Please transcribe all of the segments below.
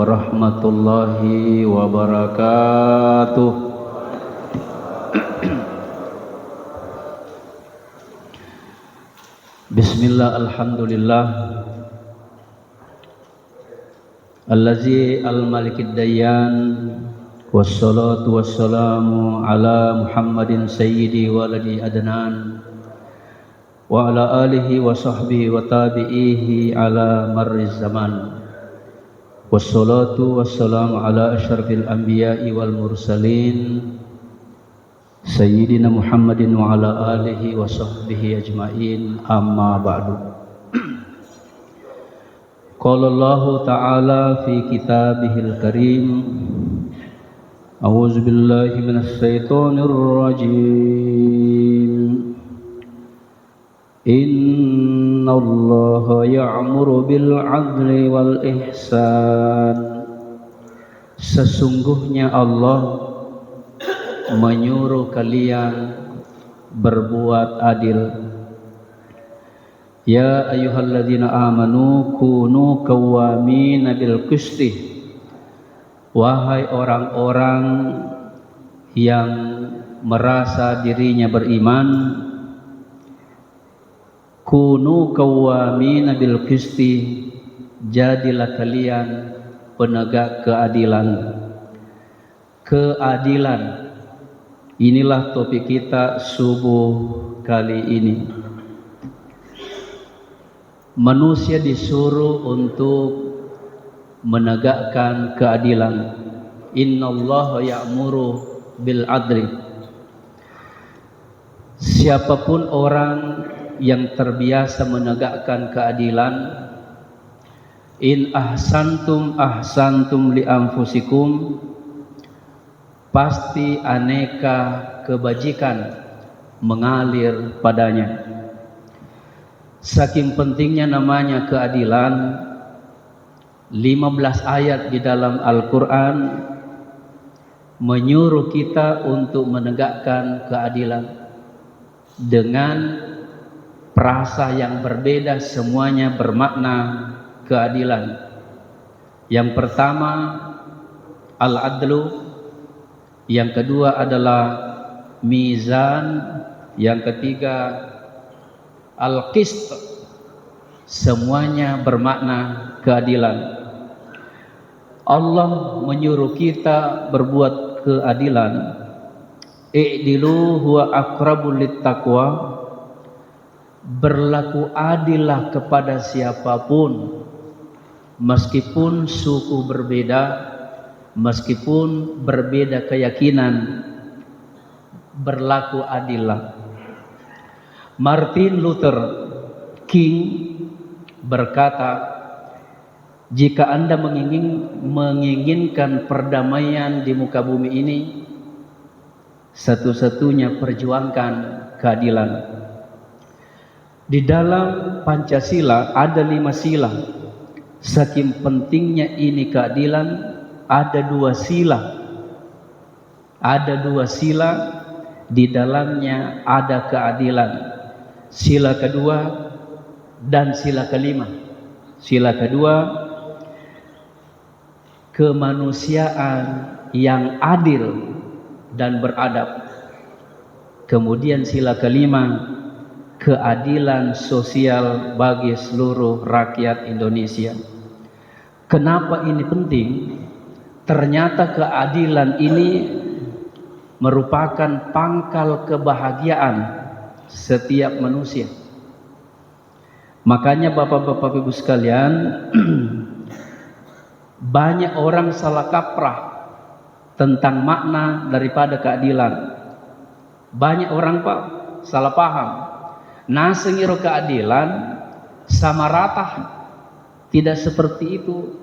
warahmatullahi wabarakatuh. Bismillah, alhamdulillah, allazi al-malikid dayyan, wassalatu wassalamu ala Muhammadin sayyidi waladi adnan wa ala alihi wa sahbihi wa tabi'ihi ala marriz zaman. Wassalatu wassalamu ala asyrafil anbiya'i wal mursalin Sayyidina Muhammadin wa ala alihi wa sahbihi ajma'in, amma ba'du. Qala Allah ta'ala fi kitabihil karim, a'udzu billahi minasy syaithanir rajim. Innallaha ya'muru bil 'adli wal ihsan. Sesungguhnya Allah menyuruh kalian berbuat adil. Ya ayyuhalladzina amanu kunu qawwamina bil qisti. Wahai orang-orang yang merasa dirinya beriman, kunu qawwamina bil qisti, jadilah kalian penegak keadilan. Keadilan, inilah topik kita subuh kali ini. Manusia disuruh untuk menegakkan keadilan. Innallaha ya'muru bil 'adli. Siapapun orang yang terbiasa menegakkan keadilan, in ahsantum ahsantum li anfusikum, pasti aneka kebajikan mengalir padanya. Saking pentingnya namanya keadilan, 15 ayat di dalam Al-Quran menyuruh kita untuk menegakkan keadilan dengan perasa yang berbeda, semuanya bermakna keadilan. Yang pertama al-adlu, yang kedua adalah mizan, yang ketiga al-qist. Semuanya bermakna keadilan. Allah menyuruh kita berbuat keadilan. I'dilu huwa aqrabul littaqwa. Berlaku adillah kepada siapapun, meskipun suku berbeda, meskipun berbeda keyakinan, berlaku adillah. Martin Luther King berkata, jika Anda menginginkan perdamaian di muka bumi ini, satu-satunya perjuangkan keadilan. Di dalam Pancasila ada 5 sila. Saking pentingnya ini keadilan, ada 2 sila. Ada 2 sila, di dalamnya ada keadilan. Sila kedua dan sila kelima. Sila kedua, kemanusiaan yang adil dan beradab. Kemudian sila kelima, keadilan sosial bagi seluruh rakyat Indonesia. Kenapa ini penting? Ternyata keadilan ini merupakan pangkal kebahagiaan setiap manusia. Makanya Bapak-bapak Ibu sekalian, banyak orang salah kaprah tentang makna daripada keadilan. Banyak orang Pak salah paham. Nah, sengiro keadilan sama rata, tidak seperti itu.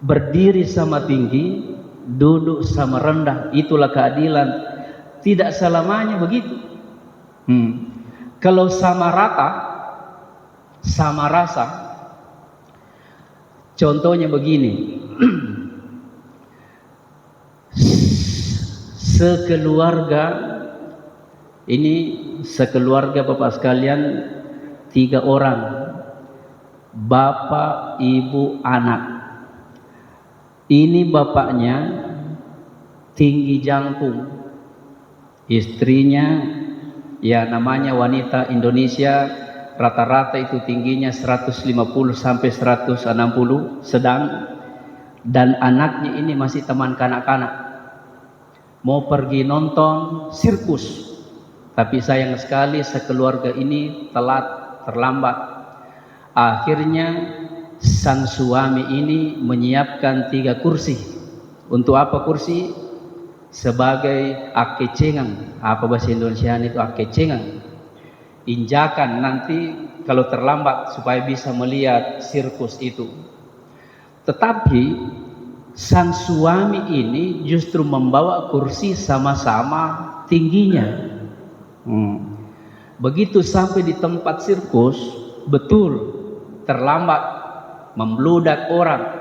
Berdiri sama tinggi, duduk sama rendah, itulah keadilan. Tidak selamanya begitu. Kalau sama rata, sama rasa, contohnya begini. Sekeluarga, ini sekeluarga Bapak sekalian, 3 orang, bapak, ibu, anak. Ini bapaknya tinggi jangkung, istrinya ya namanya wanita Indonesia rata-rata itu tingginya 150 sampai 160 sedang, dan anaknya ini masih teman kanak-kanak, mau pergi nonton sirkus, tapi sayang sekali sekeluarga ini terlambat. Akhirnya sang suami ini menyiapkan 3 kursi. Untuk apa kursi? Sebagai akecengan. Apa bahasa Indonesia itu akecengan? Injakan nanti kalau terlambat supaya bisa melihat sirkus itu. Tetapi sang suami ini justru membawa kursi sama-sama tingginya. Begitu sampai di tempat sirkus, betul terlambat, membludak orang.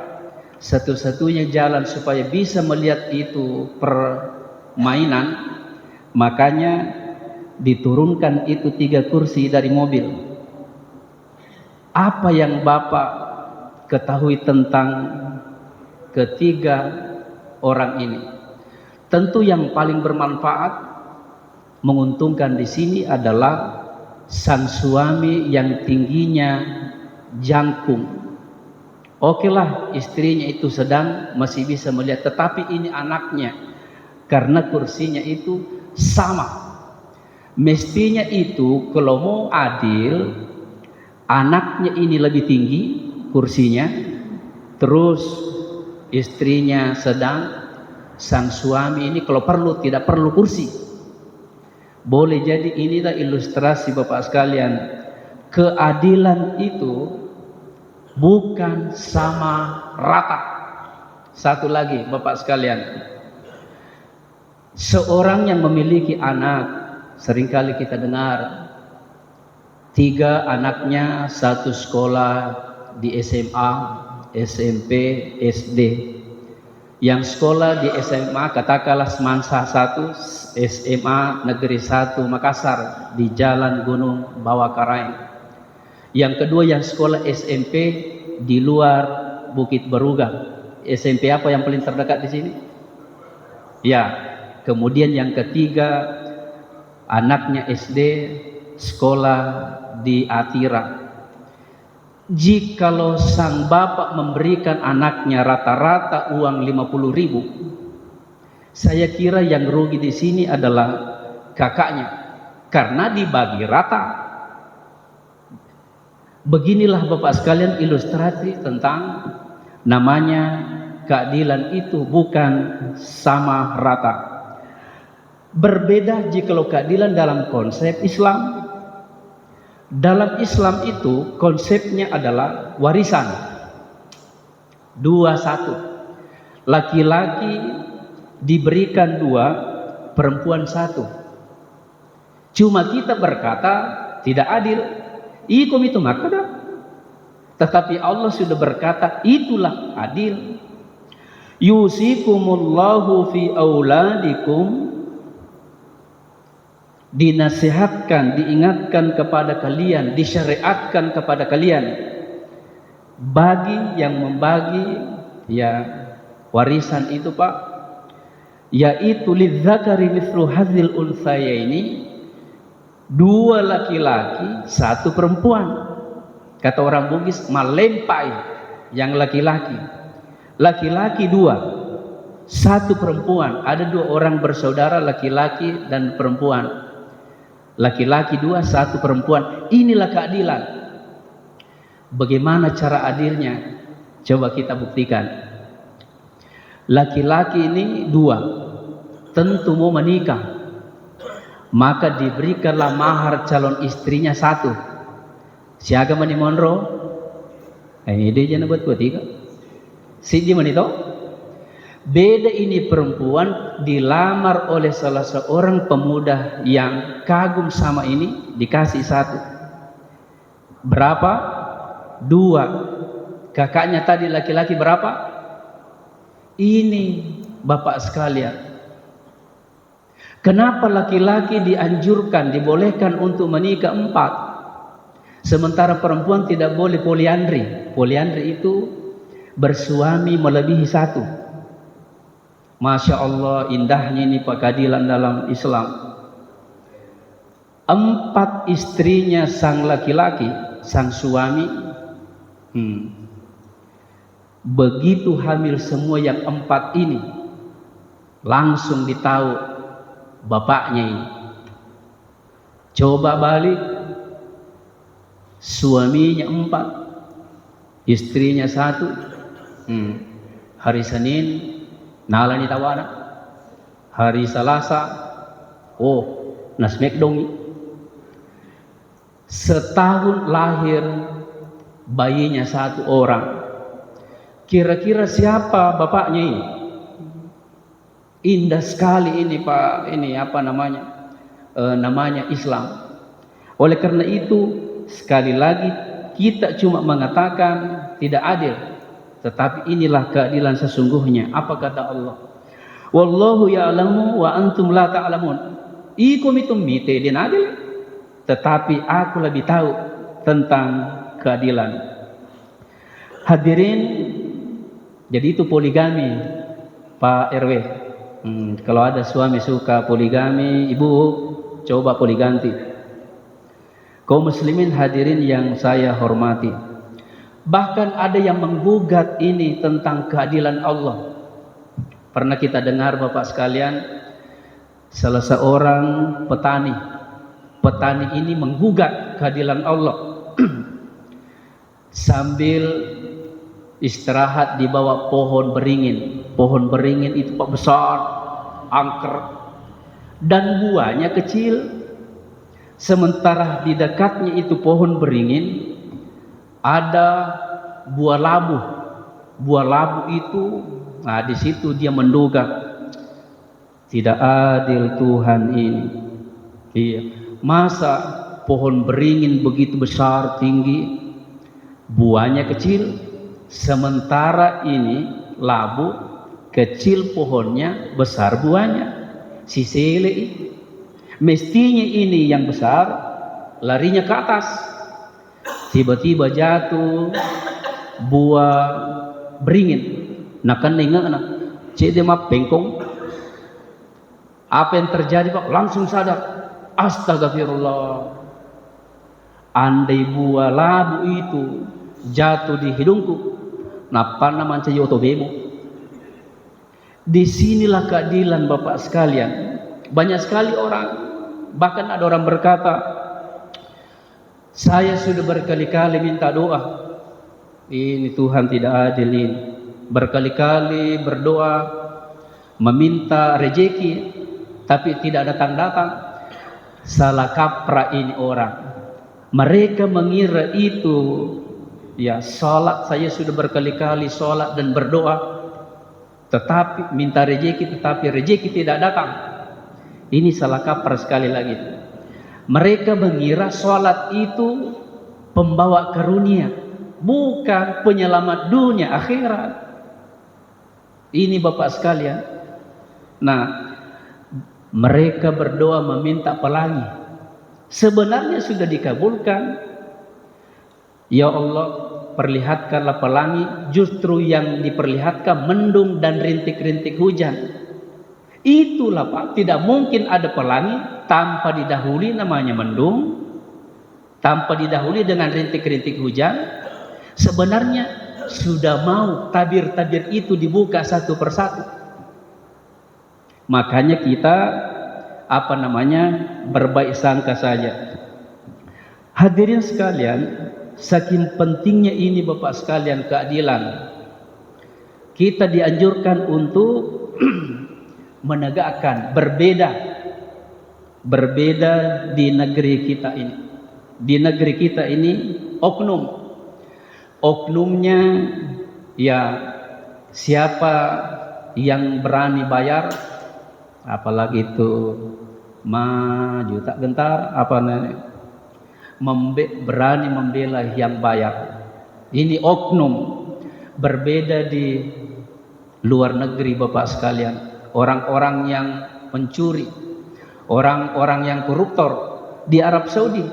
Satu-satunya jalan supaya bisa melihat itu permainan, makanya diturunkan itu 3 kursi dari mobil. Apa yang Bapak ketahui tentang ketiga orang ini? Tentu yang paling bermanfaat, menguntungkan di sini adalah sang suami yang tingginya jangkung. Okelah, istrinya itu sedang masih bisa melihat, tetapi ini anaknya, karena kursinya itu sama. Mestinya itu kalau mau adil, anaknya ini lebih tinggi kursinya, terus istrinya sedang, sang suami ini kalau perlu tidak perlu kursi. Boleh jadi inilah ilustrasi Bapak sekalian, keadilan itu bukan sama rata. Satu lagi Bapak sekalian, seorang yang memiliki anak, seringkali kita dengar 3 anaknya satu sekolah di SMA, SMP, SD. Yang sekolah di SMA katakanlah Semansa 1, SMA Negeri 1 Makassar di Jalan Gunung Bawakaraeng. Yang kedua yang sekolah SMP di luar Bukit Berugang. SMP apa yang paling terdekat di sini? Ya. Kemudian yang ketiga anaknya SD sekolah di Atira. Jikalau sang bapak memberikan anaknya rata-rata uang 50.000, saya kira yang rugi di sini adalah kakaknya, karena dibagi rata. Beginilah Bapak sekalian ilustrasi tentang namanya keadilan itu bukan sama rata. Berbeda jikalau keadilan dalam konsep Islam. Dalam Islam itu konsepnya adalah warisan 2-1. Laki-laki diberikan 2, perempuan 1. Cuma kita berkata tidak adil. Ikum itu makna. Tetapi Allah sudah berkata itulah adil. Yusikumullahu fi auladikum, dinasihatkan, diingatkan kepada kalian, disyariatkan kepada kalian bagi yang membagi ya warisan itu Pak, yaitu lidzakari mithlu hadzil unsayaini, 2 laki-laki 1 perempuan. Kata orang Bugis malempai yang laki-laki. Laki-laki 2, 1 perempuan. Ada 2 orang bersaudara laki-laki dan perempuan. Laki-laki 2, 1 perempuan. Inilah keadilan. Bagaimana cara adilnya? Coba kita buktikan. Laki-laki ini 2, tentu mau menikah, maka diberikanlah mahar calon istrinya 1. Siaga mani monro, ini dia jangan buat 3. Siji manito. Beda ini perempuan dilamar oleh salah seorang pemuda yang kagum sama ini, dikasih 1. Berapa? 2. Kakaknya tadi laki-laki berapa? Ini Bapak sekalian. Kenapa laki-laki dianjurkan, dibolehkan untuk menikah 4, sementara perempuan tidak boleh poliandri? Poliandri itu bersuami melebihi 1. Masya Allah, indahnya ini Pak keadilan dalam Islam. 4 istrinya sang laki-laki, sang suami, begitu hamil semua yang 4 ini, langsung ditahu bapaknya ini. Coba balik, suaminya 4, istrinya 1. Hari Senin nalani tawana, hari Selasa nasmek dong. Setahun lahir bayinya 1 orang. Kira-kira siapa bapaknya ini? Indah sekali ini Pak, ini apa namanya? Namanya Islam. Oleh karena itu, sekali lagi kita cuma mengatakan tidak adil, tetapi inilah keadilan sesungguhnya. Apa kata Allah? Wallahu ya'lamu wa antum la ta'lamun. Ikum itu mite din adil, tetapi aku lebih tahu tentang keadilan. Hadirin, jadi itu poligami Pak RW. Kalau ada suami suka poligami, ibu coba poliganti. Kaum muslimin hadirin yang saya hormati, bahkan ada yang menggugat ini tentang keadilan Allah. Pernah kita dengar Bapak sekalian, salah seorang petani ini menggugat keadilan Allah sambil istirahat di bawah pohon beringin. Pohon beringin itu Pak besar, angker, dan buahnya kecil. Sementara di dekatnya itu pohon beringin ada buah labu. Buah labu itu, di situ dia menduga, tidak adil Tuhan ini. Iya, masa pohon beringin begitu besar tinggi, buahnya kecil, sementara ini labu kecil pohonnya, besar buahnya. Si sele itu mestinya ini yang besar larinya ke atas, tiba-tiba jatuh buah beringin. Nah kan nengak cede mah bengkong. Apa yang terjadi Pak? Langsung sadar, astagfirullah, andai buah labu itu jatuh di hidungku, napa namanya yoto bemo. Disinilah keadilan Bapak sekalian. Banyak sekali orang, bahkan ada orang berkata, saya sudah berkali-kali minta doa, ini Tuhan tidak adil ini. Berkali-kali berdoa meminta rejeki, tapi tidak datang-datang. Salah kaprah ini orang. Mereka mengira itu ya sholat, saya sudah berkali-kali sholat dan berdoa, tetapi minta rejeki, tetapi rejeki tidak datang. Ini salah kaprah sekali lagi. Mereka mengira sholat itu pembawa karunia, bukan penyelamat dunia akhirat. Ini Bapak sekalian. Nah, mereka berdoa meminta pelangi, sebenarnya sudah dikabulkan. Ya Allah, perlihatkanlah pelangi. Justru yang diperlihatkan mendung dan rintik-rintik hujan. Itulah Pak, tidak mungkin ada pelangi tanpa didahului namanya mendung, tanpa didahului dengan rintik-rintik hujan. Sebenarnya sudah mau tabir-tabir itu dibuka satu persatu. Makanya kita berbaik sangka saja. Hadirin sekalian, saking pentingnya ini Bapak sekalian keadilan, kita dianjurkan untuk menegakkan berbeda di negeri kita ini. Di negeri kita ini oknumnya ya siapa yang berani bayar, apalagi itu maju tak gentar berani membela yang bayar. Ini oknum. Berbeda di luar negeri Bapak sekalian, orang-orang yang mencuri, orang-orang yang koruptor. Di Arab Saudi,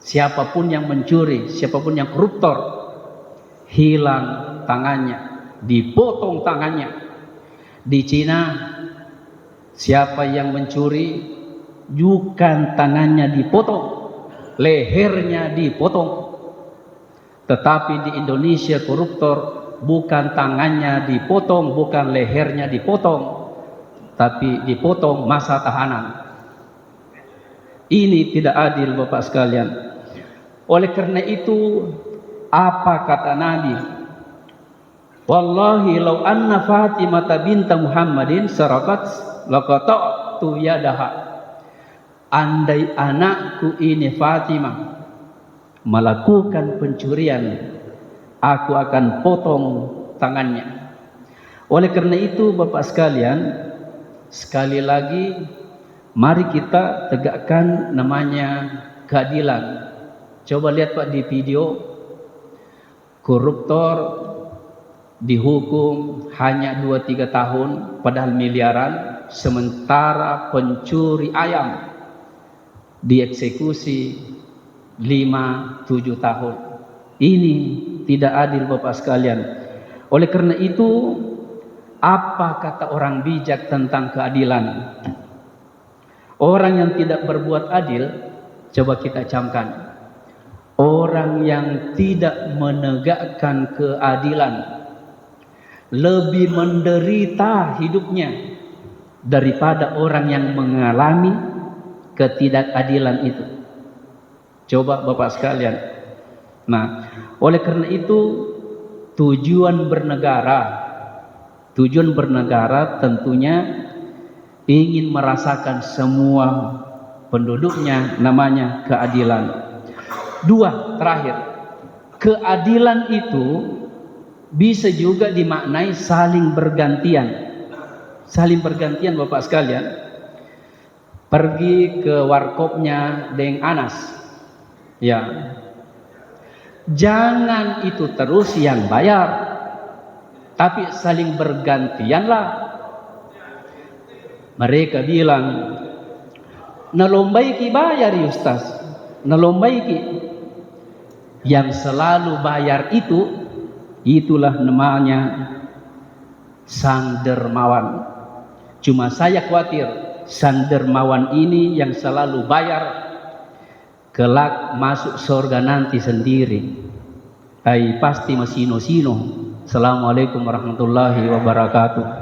siapapun yang mencuri, siapapun yang koruptor, hilang tangannya, dipotong tangannya. Di Cina, siapa yang mencuri, bukan tangannya dipotong, lehernya dipotong. Tetapi di Indonesia koruptor, bukan tangannya dipotong, bukan lehernya dipotong, tapi dipotong masa tahanan. Ini tidak adil, Bapak sekalian. Oleh karena itu, apa kata Nabi? Wallahi law anna Fatimah binta Muhammadin sarakat laqata'tu yadaha. Andai anakku ini Fatimah melakukan pencurian, aku akan potong tangannya. Oleh karena itu, Bapak sekalian, sekali lagi mari kita tegakkan namanya keadilan. Coba lihat Pak di video, koruptor dihukum hanya 2-3 tahun padahal miliaran, sementara pencuri ayam dieksekusi 5-7 tahun. Ini tidak adil, Bapak sekalian. Oleh karena itu, apa kata orang bijak tentang keadilan? Orang yang tidak berbuat adil, coba kita camkan, orang yang tidak menegakkan keadilan lebih menderita hidupnya daripada orang yang mengalami ketidakadilan itu. Coba Bapak sekalian. Nah, oleh karena itu tujuan bernegara tentunya ingin merasakan semua penduduknya namanya keadilan. Dua, terakhir, keadilan itu bisa juga dimaknai saling bergantian. Saling bergantian, Bapak sekalian. Pergi ke warkopnya Deng Anas, ya, jangan itu terus yang bayar, tapi saling bergantianlah. Mereka bilang, nalombaiki bayar ya Ustaz, nalombaiki. Yang selalu bayar itu, itulah namanya sang dermawan. Cuma saya khawatir sang dermawan ini yang selalu bayar, kelak masuk surga nanti sendiri. Pasti masino-sino. Assalamualaikum warahmatullahi wabarakatuh.